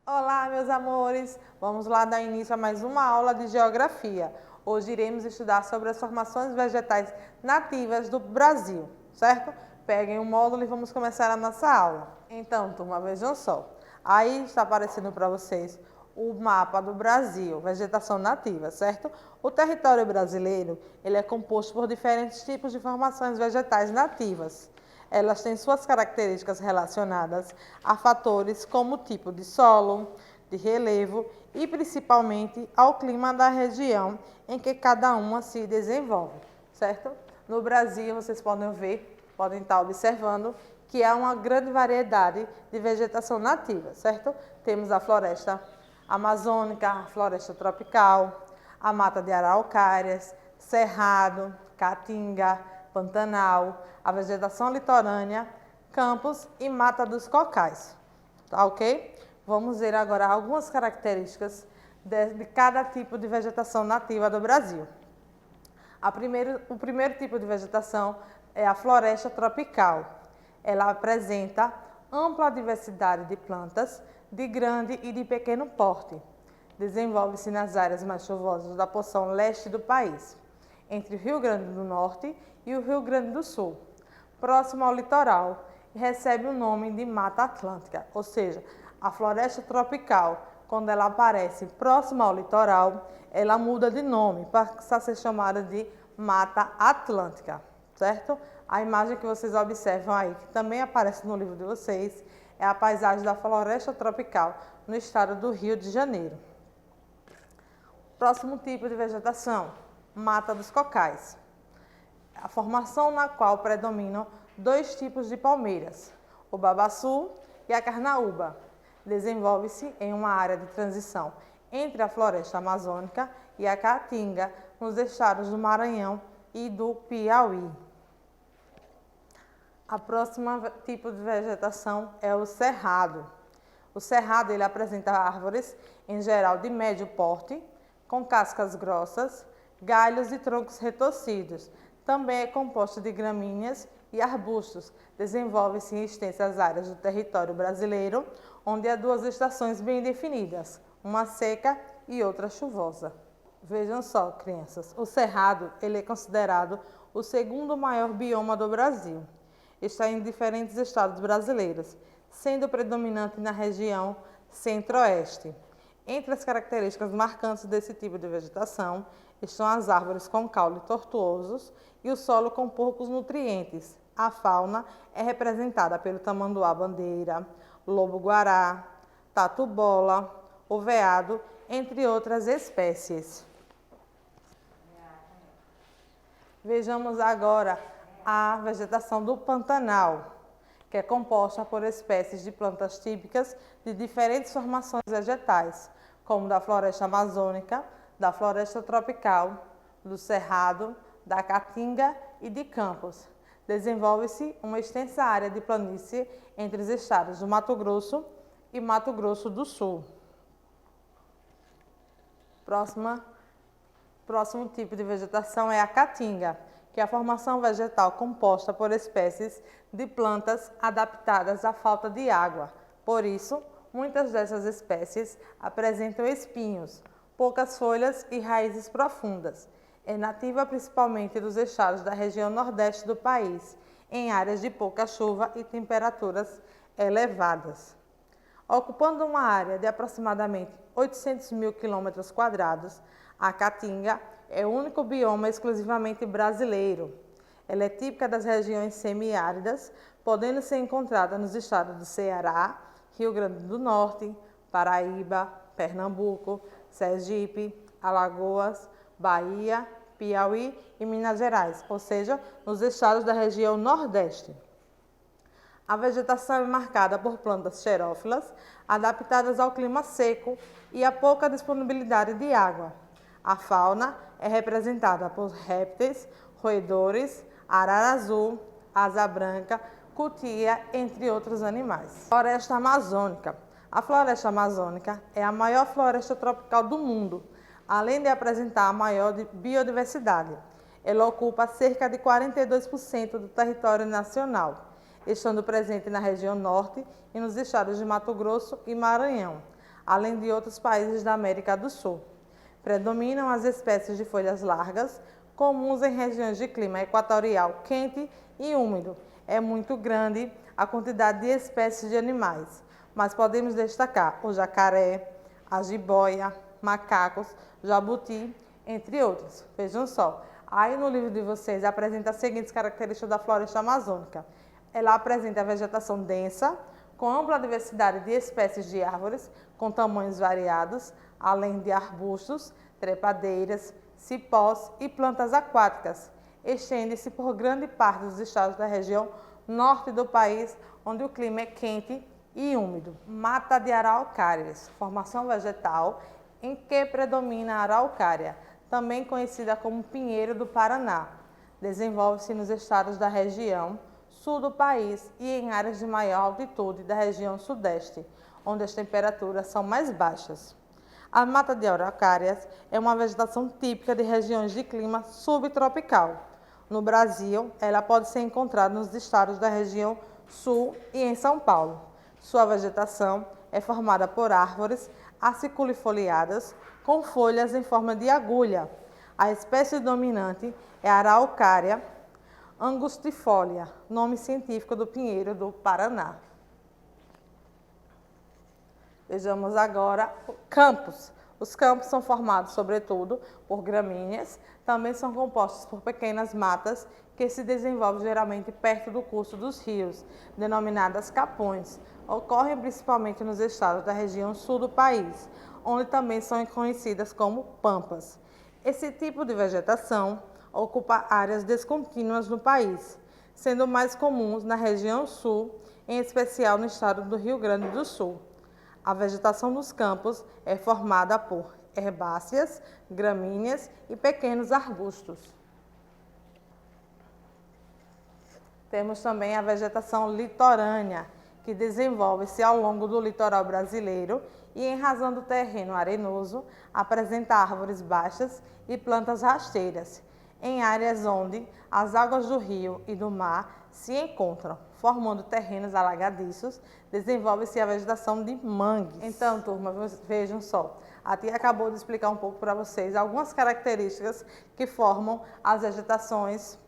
Olá, meus amores! Vamos lá dar início a mais uma aula de Geografia. Hoje iremos estudar sobre as formações vegetais nativas do Brasil, certo? Peguem o módulo e vamos começar a nossa aula. Então, turma, vejam só. Aí está aparecendo para vocês o mapa do Brasil, vegetação nativa, certo? O território brasileiro, ele é composto por diferentes tipos de formações vegetais nativas. Elas têm suas características relacionadas a fatores como o tipo de solo, de relevo e principalmente ao clima da região em que cada uma se desenvolve, certo? No Brasil, vocês podem estar observando que há uma grande variedade de vegetação nativa, certo? Temos a floresta amazônica, a floresta tropical, a mata de araucárias, cerrado, caatinga, pantanal, a vegetação litorânea, campos e mata dos cocais. Tá ok? Vamos ver agora algumas características de cada tipo de vegetação nativa do Brasil. O primeiro tipo de vegetação é a floresta tropical. Ela apresenta ampla diversidade de plantas de grande e de pequeno porte. Desenvolve-se nas áreas mais chuvosas da porção leste do país, entre o Rio Grande do Norte e o Rio Grande do Sul, próximo ao litoral, e recebe o nome de Mata Atlântica, ou seja, a floresta tropical, quando ela aparece próxima ao litoral, ela muda de nome, passa a ser chamada de Mata Atlântica, certo? A imagem que vocês observam aí, que também aparece no livro de vocês, é a paisagem da floresta tropical no estado do Rio de Janeiro. Próximo tipo de vegetação, mata dos cocais. A formação na qual predominam dois tipos de palmeiras, o babaçu e a carnaúba. Desenvolve-se em uma área de transição entre a floresta amazônica e a caatinga, nos estados do Maranhão e do Piauí. A próxima tipo de vegetação é o cerrado. O cerrado ele apresenta árvores, em geral de médio porte, com cascas grossas, galhos e troncos retorcidos. Também é composto de gramíneas e arbustos. Desenvolve-se em extensas áreas do território brasileiro, onde há duas estações bem definidas, uma seca e outra chuvosa. Vejam só, crianças, o cerrado ele é considerado o segundo maior bioma do Brasil. Está em diferentes estados brasileiros, sendo predominante na região centro-oeste. Entre as características marcantes desse tipo de vegetação estão as árvores com caule tortuosos e o solo com poucos nutrientes. A fauna é representada pelo tamanduá-bandeira, lobo-guará, tatu-bola, o veado, entre outras espécies. Vejamos agora a vegetação do Pantanal, que é composta por espécies de plantas típicas de diferentes formações vegetais, como da floresta amazônica, da floresta tropical, do cerrado, da caatinga e de campos. Desenvolve-se uma extensa área de planície entre os estados do Mato Grosso e Mato Grosso do Sul. Próximo tipo de vegetação é a caatinga, que é a formação vegetal composta por espécies de plantas adaptadas à falta de água. Por isso, muitas dessas espécies apresentam espinhos, poucas folhas e raízes profundas. É nativa principalmente dos estados da região nordeste do país, em áreas de pouca chuva e temperaturas elevadas. Ocupando uma área de aproximadamente 800 mil km², a caatinga é o único bioma exclusivamente brasileiro. Ela é típica das regiões semiáridas, podendo ser encontrada nos estados do Ceará, Rio Grande do Norte, Paraíba, Pernambuco, Sergipe, Alagoas, Bahia, Piauí e Minas Gerais, ou seja, nos estados da região Nordeste. A vegetação é marcada por plantas xerófilas, adaptadas ao clima seco e a pouca disponibilidade de água. A fauna é representada por répteis, roedores, arara azul, asa branca, cutia, entre outros animais. Floresta amazônica. A floresta amazônica é a maior floresta tropical do mundo. além de apresentar a maior biodiversidade. Ela ocupa cerca de 42% do território nacional, estando presente na região norte e nos estados de Mato Grosso e Maranhão, além de outros países da América do Sul. Predominam as espécies de folhas largas, comuns em regiões de clima equatorial quente e úmido. É muito grande a quantidade de espécies de animais, mas podemos destacar o jacaré, a jiboia, macacos, jabuti, entre outros. Vejam só, aí no livro de vocês apresenta as seguintes características da floresta amazônica. Ela apresenta a vegetação densa, com ampla diversidade de espécies de árvores, com tamanhos variados, além de arbustos, trepadeiras, cipós e plantas aquáticas. Estende-se por grande parte dos estados da região norte do país, onde o clima é quente e úmido. Mata de araucárias, formação vegetal em que predomina a araucária, também conhecida como pinheiro do Paraná. Desenvolve-se nos estados da região sul do país e em áreas de maior altitude da região sudeste, onde as temperaturas são mais baixas. A mata de araucárias é uma vegetação típica de regiões de clima subtropical. No Brasil, ela pode ser encontrada nos estados da região sul e em São Paulo. Sua vegetação é formada por árvores aciculifoliadas com folhas em forma de agulha. A espécie dominante é a Araucária angustifolia, nome científico do pinheiro do Paraná. Vejamos agora campos. Os campos são formados, sobretudo, por gramíneas, também são compostos por pequenas matas que se desenvolvem geralmente perto do curso dos rios, denominadas capões. Ocorrem principalmente nos estados da região sul do país, onde também são conhecidas como pampas. Esse tipo de vegetação ocupa áreas descontínuas no país, sendo mais comuns na região sul, em especial no estado do Rio Grande do Sul. A vegetação dos campos é formada por herbáceas, gramíneas e pequenos arbustos. Temos também a vegetação litorânea, que desenvolve-se ao longo do litoral brasileiro e, em razão do terreno arenoso, apresenta árvores baixas e plantas rasteiras, em áreas onde as águas do rio e do mar se encontram, formando terrenos alagadiços, desenvolve-se a vegetação de mangues. Então, turma, vejam só, a tia acabou de explicar um pouco para vocês algumas características que formam as vegetações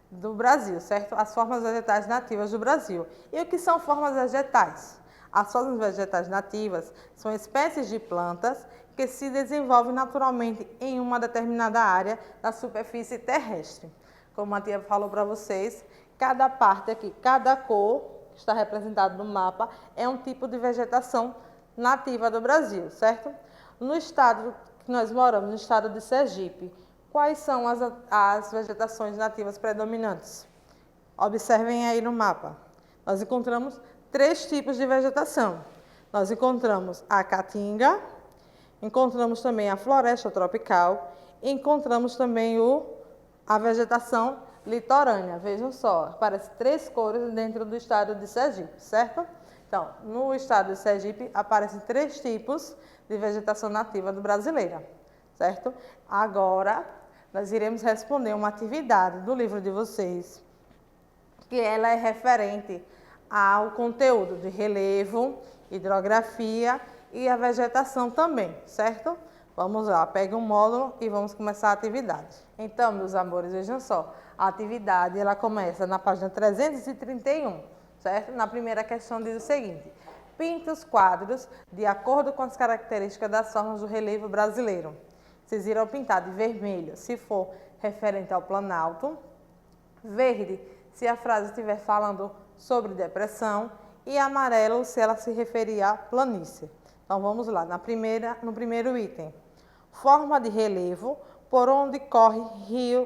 do Brasil, certo? As formas vegetais nativas do Brasil. E o que são formas vegetais? As formas vegetais nativas são espécies de plantas que se desenvolvem naturalmente em uma determinada área da superfície terrestre. Como a tia falou para vocês, cada parte aqui, cada cor que está representada no mapa é um tipo de vegetação nativa do Brasil, certo? No estado que nós moramos, no estado de Sergipe, quais são as vegetações nativas predominantes? Observem aí no mapa. Nós encontramos 3 tipos de vegetação. Nós encontramos a caatinga, encontramos também a floresta tropical e encontramos também a vegetação litorânea. Vejam só, aparecem 3 cores dentro do estado de Sergipe, certo? Então, no estado de Sergipe aparecem 3 tipos de vegetação nativa do brasileira, certo? Agora, nós iremos responder uma atividade do livro de vocês, que ela é referente ao conteúdo de relevo, hidrografia e a vegetação também, certo? Vamos lá, pegue um módulo e vamos começar a atividade. Então, meus amores, vejam só, a atividade ela começa na página 331, certo? Na primeira questão diz o seguinte: pinte os quadros de acordo com as características das formas do relevo brasileiro. Vocês irão pintar de vermelho se for referente ao Planalto, verde se a frase estiver falando sobre depressão e amarelo se ela se referir à planície. Então vamos lá, no primeiro item. Forma de relevo por onde corre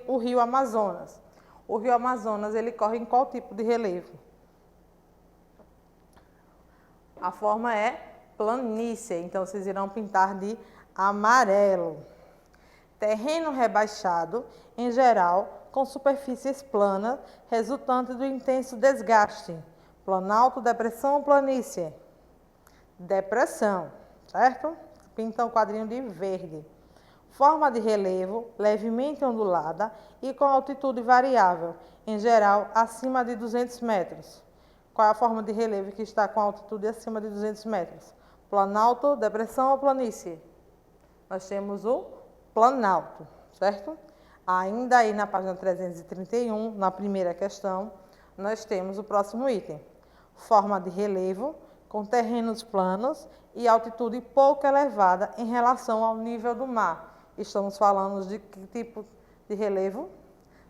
o rio Amazonas. O rio Amazonas, ele corre em qual tipo de relevo? A forma é planície, então vocês irão pintar de amarelo. Terreno rebaixado, em geral, com superfícies planas, resultante do intenso desgaste. Planalto, depressão ou planície? Depressão, certo? Pinta o quadrinho de verde. Forma de relevo, levemente ondulada e com altitude variável, em geral, acima de 200 metros. Qual é a forma de relevo que está com altitude acima de 200 metros? Planalto, depressão ou planície? Nós temos o planalto, certo? Ainda aí na página 331, na primeira questão, nós temos o próximo item. Forma de relevo, com terrenos planos e altitude pouco elevada em relação ao nível do mar. Estamos falando de que tipo de relevo?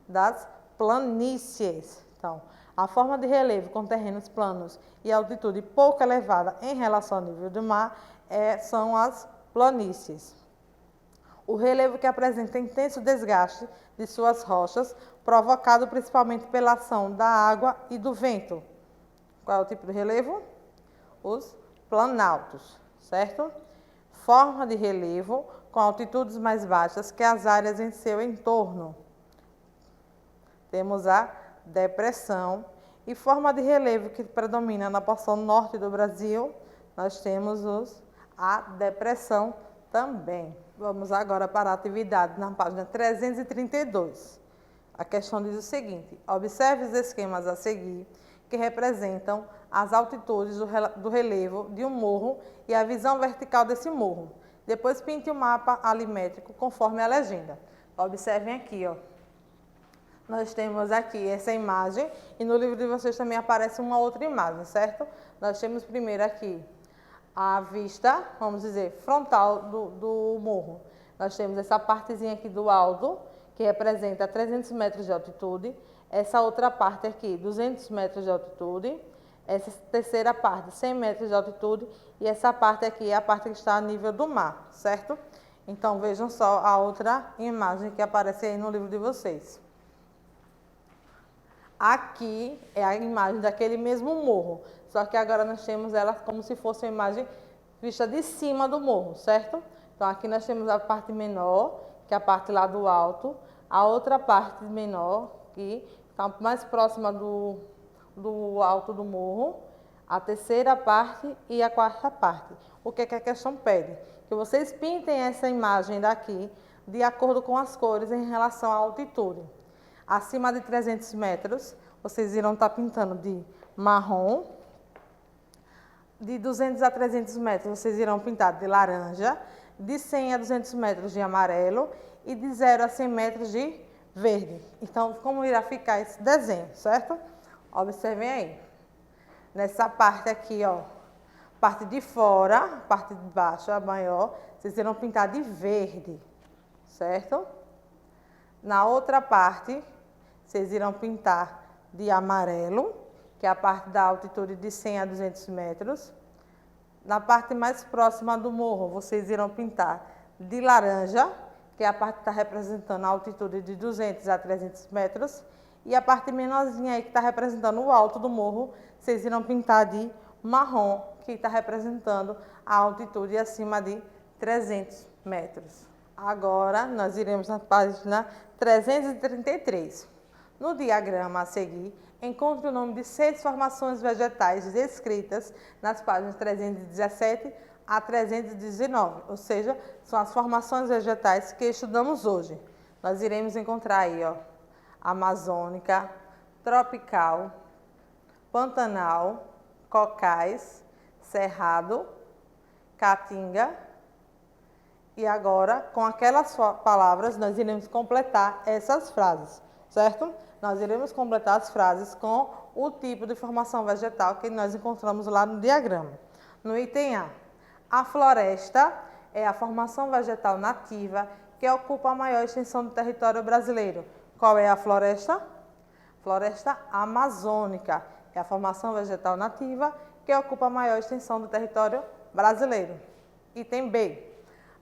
Das planícies. Então, a forma de relevo com terrenos planos e altitude pouco elevada em relação ao nível do mar são as planícies. O relevo que apresenta intenso desgaste de suas rochas, provocado principalmente pela ação da água e do vento. Qual é o tipo de relevo? Os planaltos, certo? Forma de relevo com altitudes mais baixas que as áreas em seu entorno. Temos a depressão. E forma de relevo que predomina na porção norte do Brasil, nós temos a depressão também. Vamos agora para a atividade na página 332. A questão diz o seguinte: observe os esquemas a seguir que representam as altitudes do relevo de um morro e a visão vertical desse morro. Depois pinte o mapa alimétrico conforme a legenda. Observem aqui, ó. Nós temos aqui essa imagem e no livro de vocês também aparece uma outra imagem, certo? Nós temos primeiro aqui a vista, vamos dizer, frontal do morro. Nós temos essa partezinha aqui do alto, que representa 300 metros de altitude. Essa outra parte aqui, 200 metros de altitude. Essa terceira parte, 100 metros de altitude. E essa parte aqui é a parte que está a nível do mar, certo? Então, vejam só a outra imagem que aparece aí no livro de vocês. Aqui é a imagem daquele mesmo morro, só que agora nós temos ela como se fosse uma imagem vista de cima do morro, certo? Então, aqui nós temos a parte menor, que é a parte lá do alto, a outra parte menor, que está mais próxima do alto do morro, a terceira parte e a quarta parte. O que é que a questão pede? Que vocês pintem essa imagem daqui de acordo com as cores em relação à altitude. Acima de 300 metros, vocês irão estar pintando de marrom. De 200 a 300 metros, vocês irão pintar de laranja. De 100 a 200 metros de amarelo. E de 0 a 100 metros de verde. Então, como irá ficar esse desenho, certo? Observem aí. Nessa parte aqui, ó, parte de fora, parte de baixo, a maior, vocês irão pintar de verde, certo? Na outra parte, vocês irão pintar de amarelo, que é a parte da altitude de 100 a 200 metros. Na parte mais próxima do morro, vocês irão pintar de laranja, que é a parte que está representando a altitude de 200 a 300 metros. E a parte menorzinha aí, que está representando o alto do morro, vocês irão pintar de marrom, que está representando a altitude acima de 300 metros. Agora, nós iremos na página 333. No diagrama a seguir, encontre o nome de 6 formações vegetais descritas nas páginas 317 a 319, ou seja, são as formações vegetais que estudamos hoje. Nós iremos encontrar aí, ó, amazônica, tropical, pantanal, cocais, cerrado, caatinga. E agora, com aquelas palavras, nós iremos completar essas frases, certo? Nós iremos completar as frases com o tipo de formação vegetal que nós encontramos lá no diagrama. No item a floresta é a formação vegetal nativa que ocupa a maior extensão do território brasileiro. Qual é a floresta? Floresta amazônica é a formação vegetal nativa que ocupa a maior extensão do território brasileiro. Item B.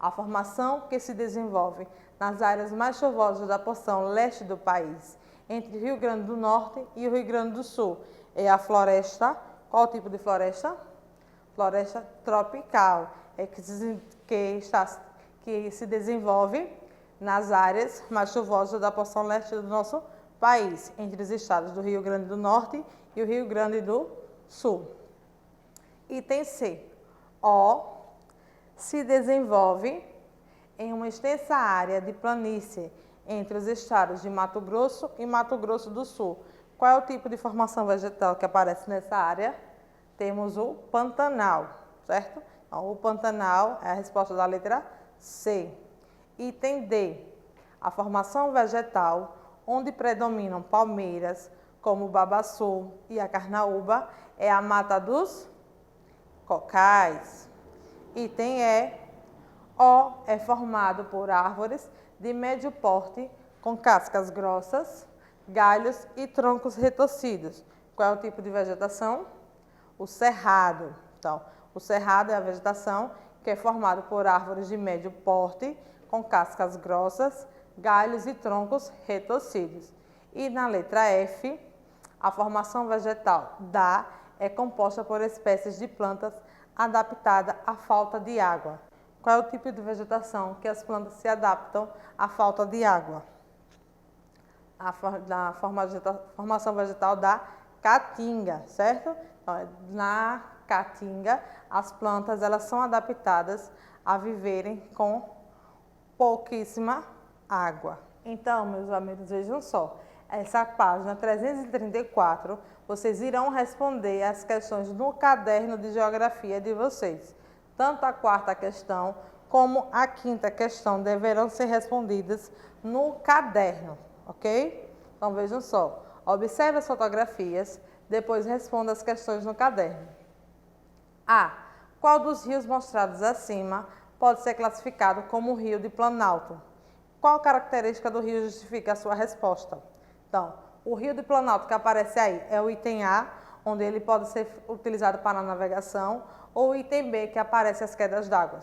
A formação que se desenvolve nas áreas mais chuvosas da porção leste do país, entre Rio Grande do Norte e o Rio Grande do Sul, é a floresta. Qual tipo de floresta? Floresta tropical, que se desenvolve nas áreas mais chuvosas da porção leste do nosso país, entre os estados do Rio Grande do Norte e o Rio Grande do Sul. Item C. Se desenvolve em uma extensa área de planície entre os estados de Mato Grosso e Mato Grosso do Sul. Qual é o tipo de formação vegetal que aparece nessa área? Temos o Pantanal, certo? Então, o Pantanal é a resposta da letra C. Item D. A formação vegetal onde predominam palmeiras, como o babaçu e a carnaúba, é a mata dos cocais. Item E. O é formado por árvores de médio porte com cascas grossas, galhos e troncos retorcidos. Qual é o tipo de vegetação? O cerrado. Então, o cerrado é a vegetação que é formado por árvores de médio porte com cascas grossas, galhos e troncos retorcidos. E na letra F, a formação vegetal da é composta por espécies de plantas adaptadas à falta de água. Qual é o tipo de vegetação que as plantas se adaptam à falta de água? A formação vegetal da caatinga, certo? Então, na caatinga, as plantas elas são adaptadas a viverem com pouquíssima água. Então, meus amigos, vejam só, essa página 334, vocês irão responder as questões no caderno de geografia de vocês. Tanto a quarta questão como a quinta questão deverão ser respondidas no caderno, ok? Então, vejam só, observe as fotografias, depois responda as questões no caderno. A. Qual dos rios mostrados acima pode ser classificado como rio de Planalto? Qual característica do rio justifica a sua resposta? Então, o rio de Planalto que aparece aí é o item A, onde ele pode ser utilizado para a navegação, ou o item B, que aparece as quedas d'água.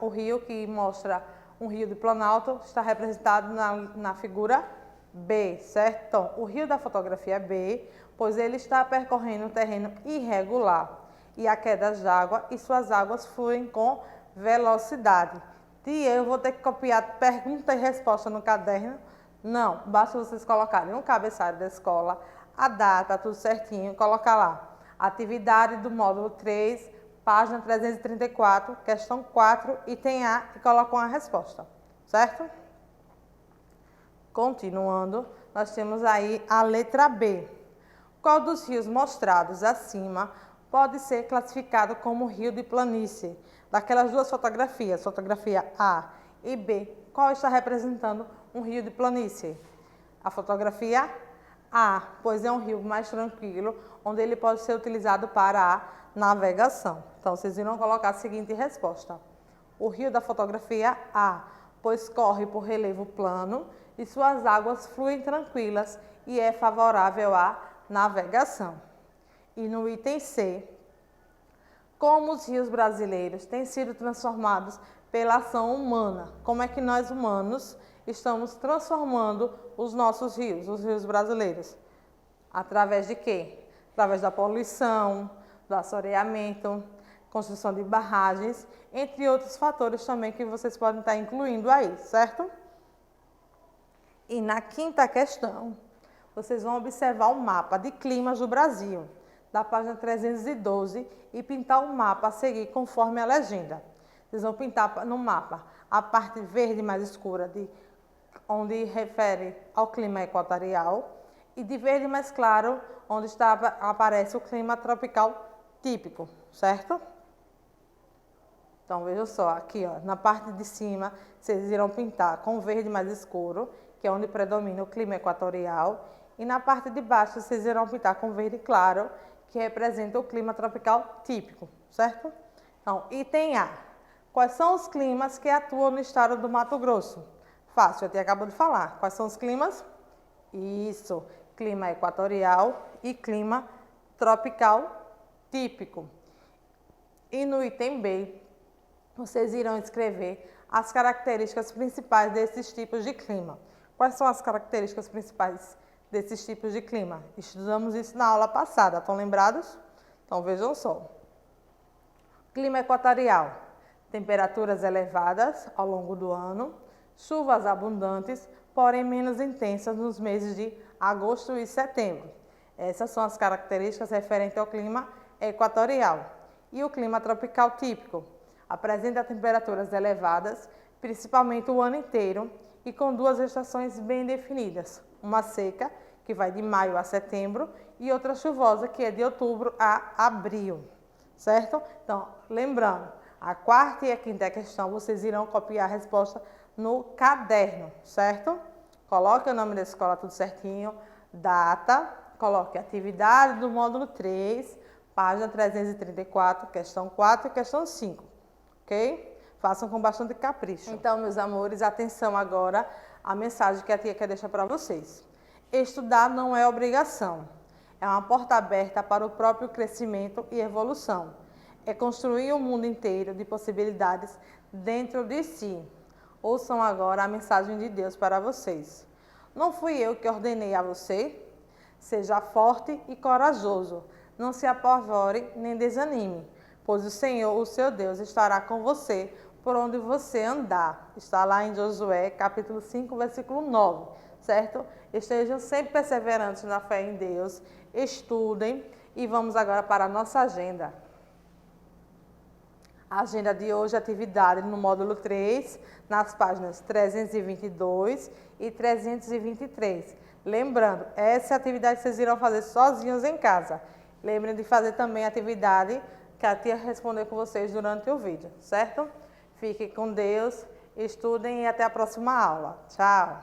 O rio que mostra um rio de Planalto está representado na figura B, certo? Então, o rio da fotografia B, pois ele está percorrendo um terreno irregular e há quedas d'água e suas águas fluem com velocidade. Tia, eu vou ter que copiar pergunta e resposta no caderno? Não, basta vocês colocarem no cabeçalho da escola a data, tudo certinho, colocar lá. Atividade do módulo 3, página 334, questão 4, item A, e colocam a resposta, certo? Continuando, nós temos aí a letra B. Qual dos rios mostrados acima pode ser classificado como rio de planície? Daquelas duas fotografias, fotografia A e B, qual está representando um rio de planície? A fotografia A, pois é um rio mais tranquilo, onde ele pode ser utilizado para a navegação. Então, vocês irão colocar a seguinte resposta. O rio da fotografia A, pois corre por relevo plano e suas águas fluem tranquilas e é favorável à navegação. E no item C, como os rios brasileiros têm sido transformados pela ação humana? Como é que nós humanos estamos transformando os nossos rios, os rios brasileiros? Através de quê? Através da poluição, do assoreamento, construção de barragens, entre outros fatores também que vocês podem estar incluindo aí, certo? E na quinta questão, vocês vão observar o mapa de climas do Brasil, da página 312, e pintar o mapa a seguir conforme a legenda. Vocês vão pintar no mapa a parte verde mais escura, onde refere ao clima equatorial, e de verde mais claro, onde aparece o clima tropical típico, certo? Então, vejam só, aqui ó, na parte de cima, vocês irão pintar com verde mais escuro, que é onde predomina o clima equatorial, e na parte de baixo, vocês irão pintar com verde claro, que representa o clima tropical típico, certo? Então, item A. Quais são os climas que atuam no estado do Mato Grosso? Fácil, eu te acabo de falar. Quais são os climas? Isso, clima equatorial e clima tropical típico. E no item B, vocês irão escrever as características principais desses tipos de clima. Quais são as características principais desses tipos de clima? Estudamos isso na aula passada, estão lembrados? Então vejam só. Clima equatorial, temperaturas elevadas ao longo do ano, chuvas abundantes, porém menos intensas nos meses de agosto e setembro. Essas são as características referentes ao clima equatorial. E o clima tropical típico, Apresenta temperaturas elevadas, principalmente o ano inteiro, e com 2 estações bem definidas. Uma seca, que vai de maio a setembro, e outra chuvosa, que é de outubro a abril, certo? Então, lembrando, a 4ª e a 5ª questão, vocês irão copiar a resposta no caderno, certo? Coloque o nome da escola tudo certinho, data, coloque a atividade do módulo 3, página 334, questão 4 e questão 5, ok? Façam com bastante capricho. Então, meus amores, atenção agora à mensagem que a tia quer deixar para vocês. Estudar não é obrigação, é uma porta aberta para o próprio crescimento e evolução. É construir um mundo inteiro de possibilidades dentro de si. Ouçam agora a mensagem de Deus para vocês. Não fui eu que ordenei a você? Seja forte e corajoso. Não se apavore nem desanime, pois o Senhor, o seu Deus, estará com você por onde você andar. Está lá em Josué, capítulo 5, versículo 9, certo? Estejam sempre perseverantes na fé em Deus, estudem e vamos agora para a nossa agenda. A agenda de hoje, atividade no módulo 3, nas páginas 322 e 323. Lembrando, essa atividade vocês irão fazer sozinhos em casa. Lembrem de fazer também a atividade que a tia respondeu com vocês durante o vídeo, certo? Fiquem com Deus, estudem e até a próxima aula. Tchau!